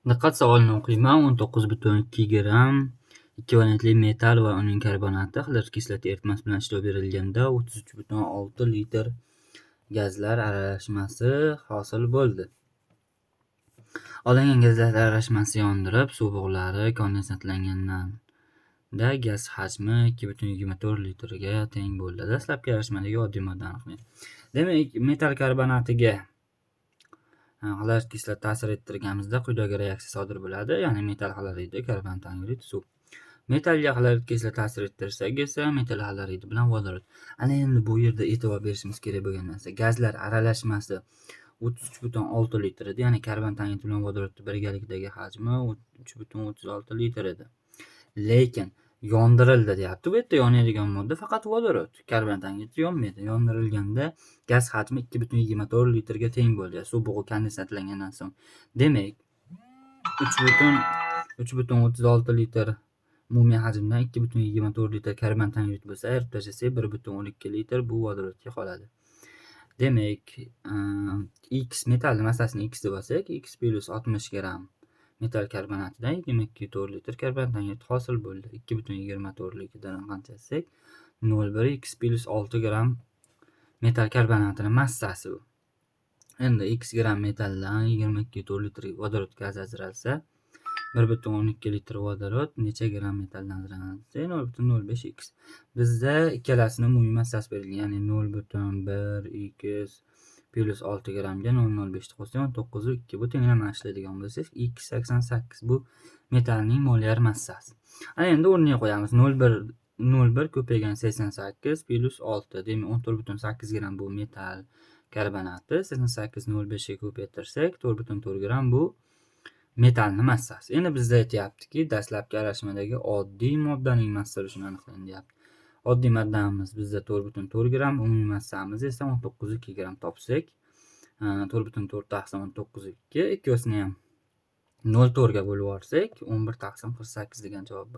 Diqqat savolini o'qiyman. 19,2 gramm ekvivalentli metall va uning karbonati xlor kislota eritmasi bilan ishlov berilganda 33,6 litr gazlar aralashmasi hosil bo'ldi. Olingan gazlar aralashmasi yondirib, suv bug'lari kondensatlanganda gaz hajmi 2,24 litrga teng bo'ldi. Dastlabki aralashmadagi oddiy modda aniqlaymiz. Demak, metall karbonatiga xlor kislota ta'sir ettirganimizda quyidagi reaksiya sodir bo'ladi, ya'ni metall xloridi, karbonat angidrid, suv. Metallga xlor kislota ta'sir ettirsak esa metall xloridi bilan vodorod. Ana endi bu yerda e'tibor berishimiz kerak bo'lgan narsa, gazlar aralashmasi 33,6 litr edi, ya'ni karbonat angidrid bilan vodorodning birgalikdagi hajmi 3,36 litr edi. Lekin yondirildi deyapti. Bu yerda yonadigan modda faqat vodorod, karbonat angidrid yonmaydi. Yondirilganda gaz hajmi 2,24 litrga teng bo'ldi. Suv bug'i kondensatlangandan so'ng. Demak, 3,36 litr umumiy hajmdan 2,24 litr karbonat angidrid bo'lsa, ayirib tashlasak 1,12 litr bu vodorodga qoladi. Demak, X metalni massasini X deb olsak, X plus 60 gramm metall karbonatidan 22,4 litr karbonat angidrid hosil bo'ldi. 2,24ligidan qanchasak 0,1 X plus 6 gramm metall karbonatining massasi bu. Endi X gramm metaldan 22,4 litr vodorod gazi ajralsa, 1,12 litr vodorod necha gramm metalldan ajraladi? 0,05 X. Bizda ikkalasini umumiy massasi berilgan, ya'ni 0,1 X plus 6 grammga 0,05 ni qo'shsak 19,2. Bu tenglamani ishlaydigan bo'lsak, X 88. Bu metalning molyar massasi. Ana endi o'rniga qo'yamiz. 0,1 ko'paygan 88 plus 6. Demak, 14,8 gramm bu metal karbonati. 88 0,5 ga ko'paytirsak, 4,4 gramm bu metalning massasi. Endi bizda aytayaptiki, dastlabki aralashmadagi oddiy moddaning massasi shuni aniqlang deyapti. Oddiy moddamiz bizda 4,4 gramm, umumiy massamiz esa 19,2 gramm topsak, 4,4 taqsim 19,2, ikkosini ham 0,4 ga bo'lib yuborsak, 11 taqsim 48 degan javob bo'ladi.